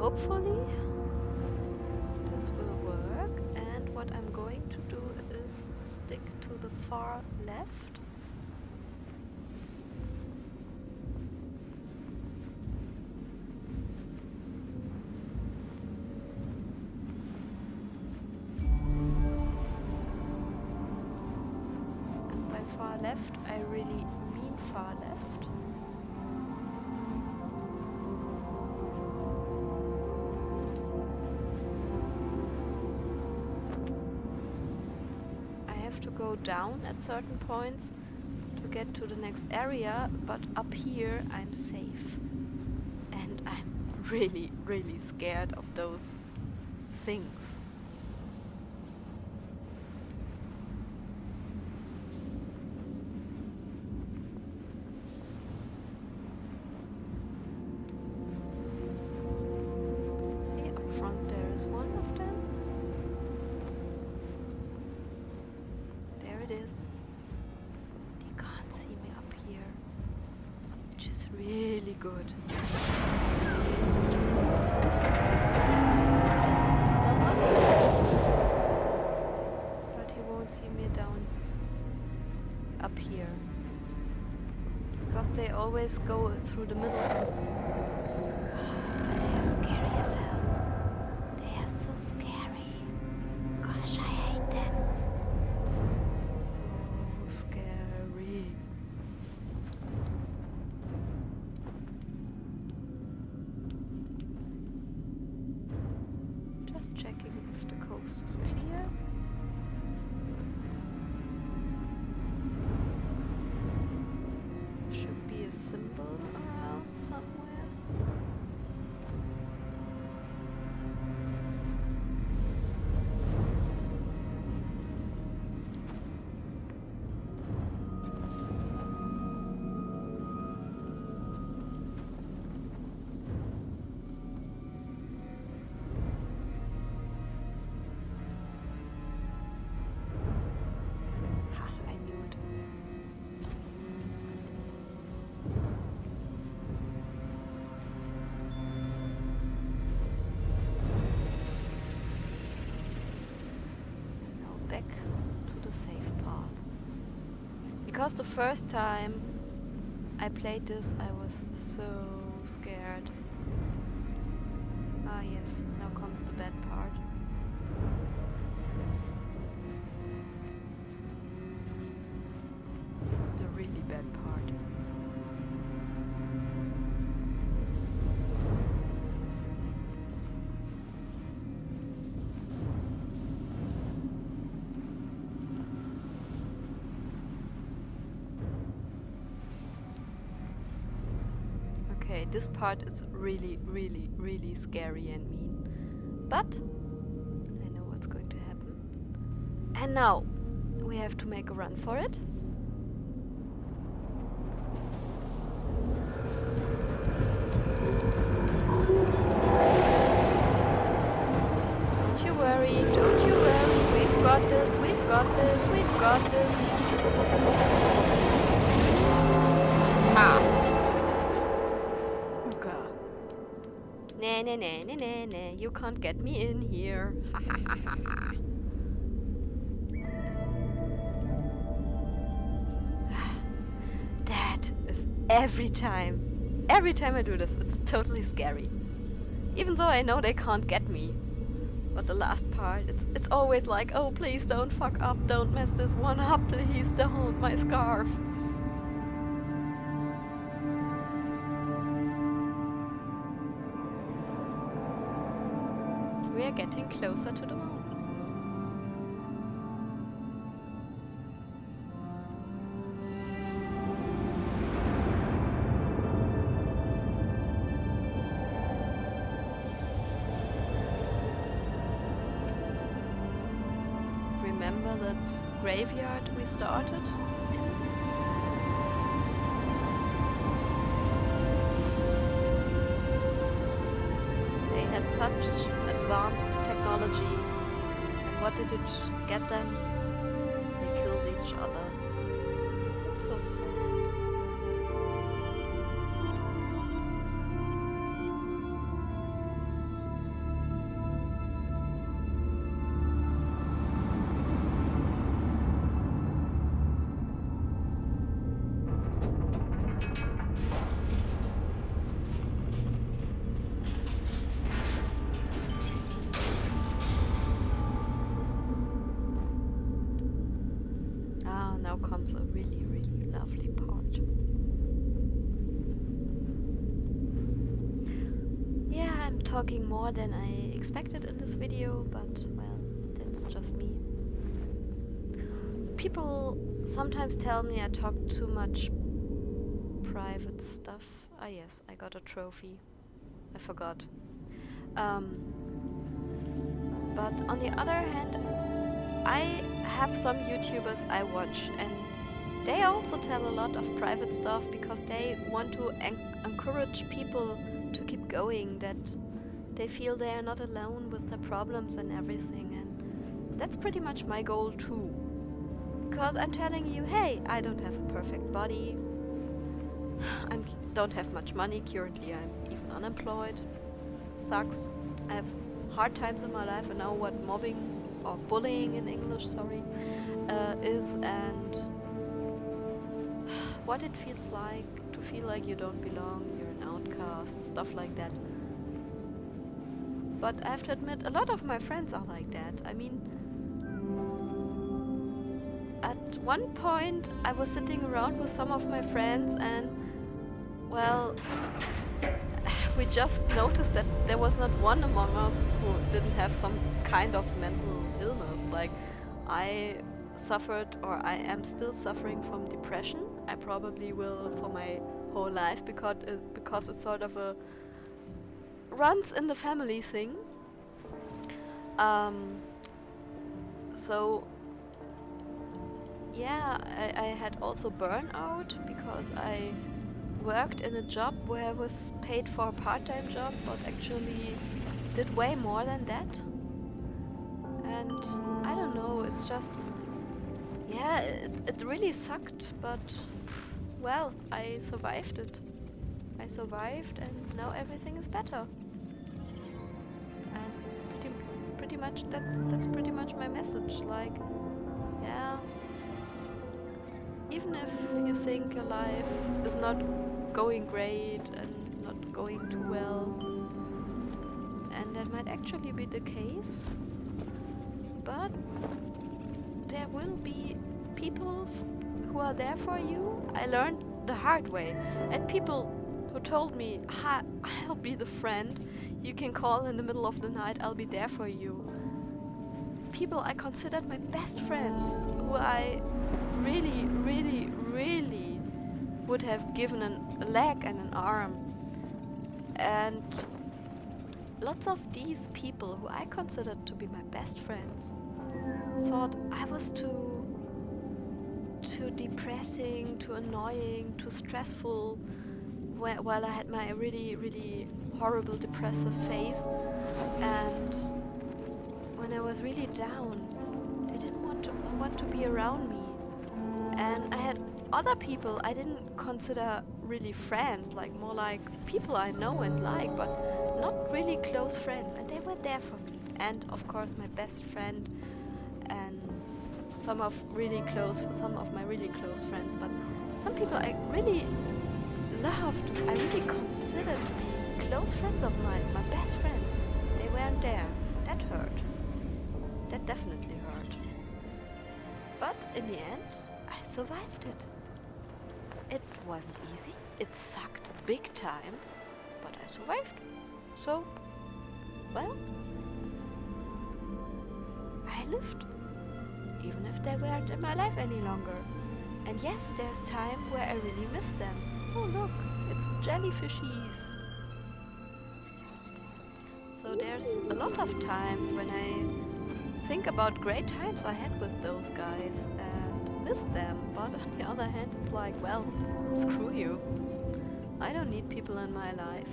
hopefully this will work, and what I'm going to do is stick to the far left. And by far left, I really mean far left. To go down at certain points to get to the next area, but up here I'm safe. And I'm really, really scared of those things. See, up front there is one of them. It is. They can't see me up here, which is really good. But he won't see me down up here, because they always go through the middle. But they are scary as hell. They are so scary. Gosh, I hate them. Scary. Just checking if the coast is clear. Should be a symbol around somewhere. Because the first time I played this, I was so scared. Ah yes, now comes the bad part. The really bad part. This part is really, really, really scary and mean. But I know what's going to happen. And now we have to make a run for it. Don't you worry, don't you worry. We've got this, we've got this, we've got this. Ah! Nah, you can't get me in here. That is every time I do this, it's totally scary. Even though I know they can't get me. But the last part, it's always like, oh please don't fuck up, don't mess this one up, please don't, my scarf. We are getting closer to the mountain. Remember that graveyard we started in? They had such advanced technology, and what did it get them? They killed each other. It's so sad. talking more than I expected in this video, but well, that's just me. People sometimes tell me I talk too much private stuff. Ah yes, I got a trophy. I forgot. But on the other hand, I have some YouTubers I watch, and they also tell a lot of private stuff because they want to encourage people to keep going, that they feel they are not alone with their problems and everything, and that's pretty much my goal too. Because I'm telling you, hey, I don't have a perfect body, I don't have much money, currently I'm even unemployed, sucks, I have hard times in my life, and know what mobbing or bullying in English, sorry, is, and what it feels like to feel like you don't belong, you're an outcast, stuff like that. But I have to admit, a lot of my friends are like that. I mean, at one point I was sitting around with some of my friends, and well, we just noticed that there was not one among us who didn't have some kind of mental illness. Like, I suffered, or I am still suffering from depression. I probably will for my whole life, because it's sort of a runs in the family thing. So yeah, I had also burnout because I worked in a job where I was paid for a part-time job, but actually did way more than that. And I don't know, it's just, yeah, it really sucked, but well, I survived it. I survived, and now everything is better. And pretty much that's pretty much my message. Like, yeah, even if you think your life is not going great and not going too well, and that might actually be the case, but there will be people who are there for you. I learned the hard way, and people who told me, I'll be the friend you can call in the middle of the night, I'll be there for you. People I considered my best friends, who I really, really, really would have given a leg and an arm. And lots of these people who I considered to be my best friends thought I was too depressing, too annoying, too stressful, while I had my really, really horrible depressive phase. And when I was really down, they didn't want to be around me. And I had other people I didn't consider really friends, like more like people I know and like, but not really close friends, and they were there for me. And of course my best friend and some of my really close friends, but some people I really loved, I really considered to be close friends of mine, my best friends, they weren't there. That hurt. That definitely hurt. But in the end, I survived it. It wasn't easy, it sucked big time, but I survived. So, well, I lived, even if they weren't in my life any longer. And yes, there's time where I really miss them. Oh look, it's jellyfishies. So there's a lot of times when I think about great times I had with those guys and miss them, but on the other hand it's like, well, screw you. I don't need people in my life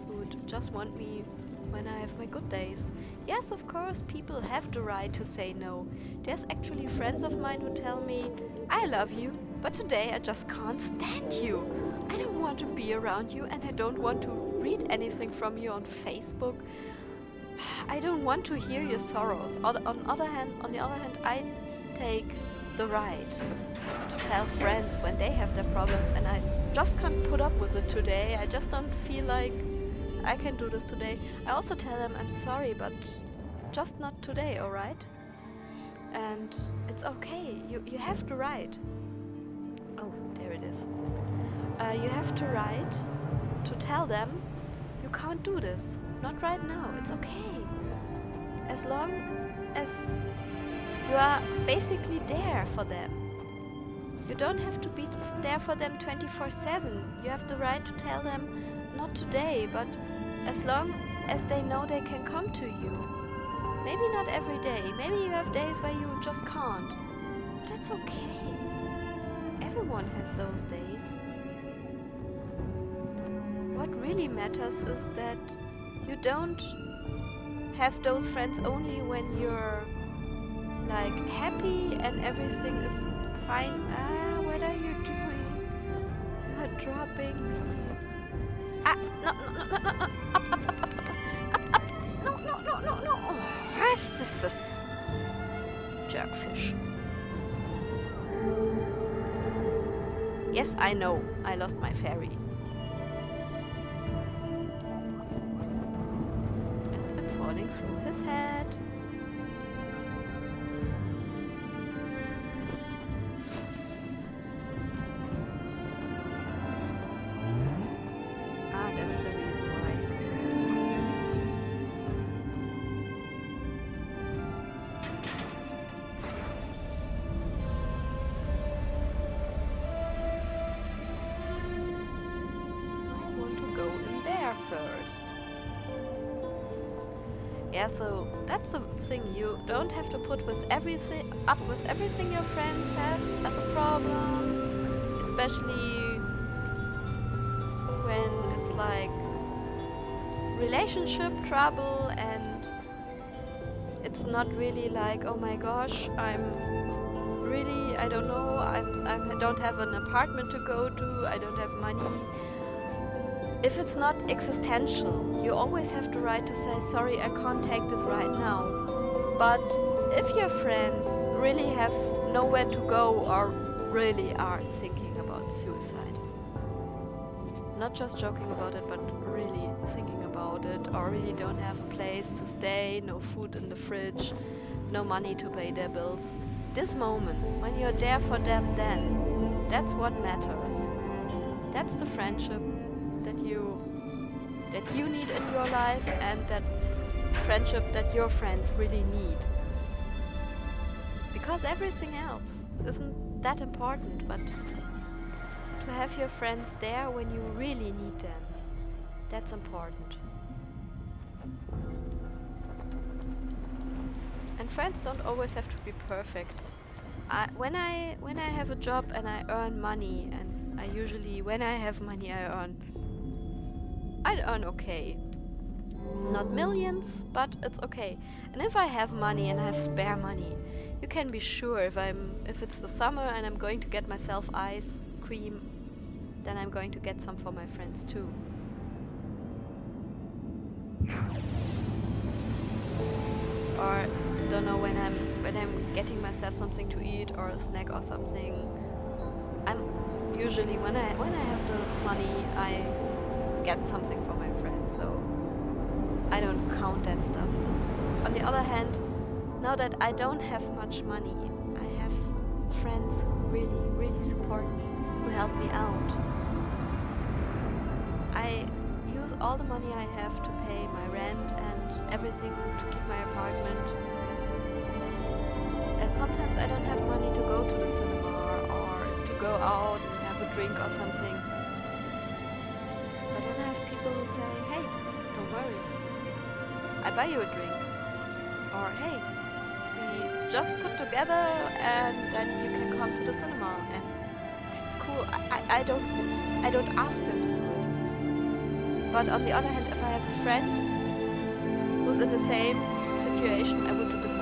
who would just want me when I have my good days. Yes, of course, people have the right to say no. There's actually friends of mine who tell me, I love you, but today I just can't stand you. I don't want to be around you, and I don't want to read anything from you on Facebook. I don't want to hear your sorrows. On the other hand, I take the right to tell friends when they have their problems, and I just can't put up with it today. I just don't feel like I can do this today. I also tell them I'm sorry, but just not today, alright? And it's okay. You have the right. Oh, there it is. You have the right to tell them you can't do this. not right now. It's okay. As long as you are basically there for them. You don't have to be there for them 24/7. You have the right to tell them, not today, but as long as they know they can come to you. Maybe not every day. Maybe you have days where you just can't. But that's okay. Everyone has those days. What really matters is that you don't have those friends only when you're like happy and everything is fine. What are you doing? You're dropping me. No, up, no. This is jerkfish. Yes, I know, I lost my fairy. And I'm falling through his head. That's the reason why. I want to go in there first. Yeah, so that's the thing. You don't have to put with everything your friends have as a problem, especially when it's like relationship trouble and it's not really like, oh my gosh, I don't know, I don't have an apartment to go to, I don't have money. If it's not existential, you always have the right to say, sorry, I can't take this right now. But if your friends really have nowhere to go or really are thinking about suicide, not just joking about it, but really thinking about it, or really don't have a place to stay, no food in the fridge, no money to pay their bills. These moments, when you're there for them then, that's what matters. That's the friendship that you need in your life, and that friendship that your friends really need. Because everything else isn't that important, but to have your friends there when you really need them, that's important. And friends don't always have to be perfect. When I have a job and I earn money, and I usually, when I have money, I earn okay. Not millions, but it's okay. And if I have money and I have spare money, you can be sure if it's the summer and I'm going to get myself ice cream, then I'm going to get some for my friends too. Or don't know, when I'm getting myself something to eat or a snack or something, I'm usually, when I have the money, I get something for my friends, so I don't count that stuff. On the other hand, now that I don't have much money, I have friends who really support me, who help me out. I use all the money I have to pay my rent and everything to keep my apartment. And sometimes I don't have money to go to the cinema or to go out and have a drink or something. But then I have people who say, hey, don't worry, I buy you a drink. Or hey, we just put together and then you can come to the cinema, and that's cool. I don't ask them to do it. But on the other hand, if I have a friend who's in the same situation, I would do the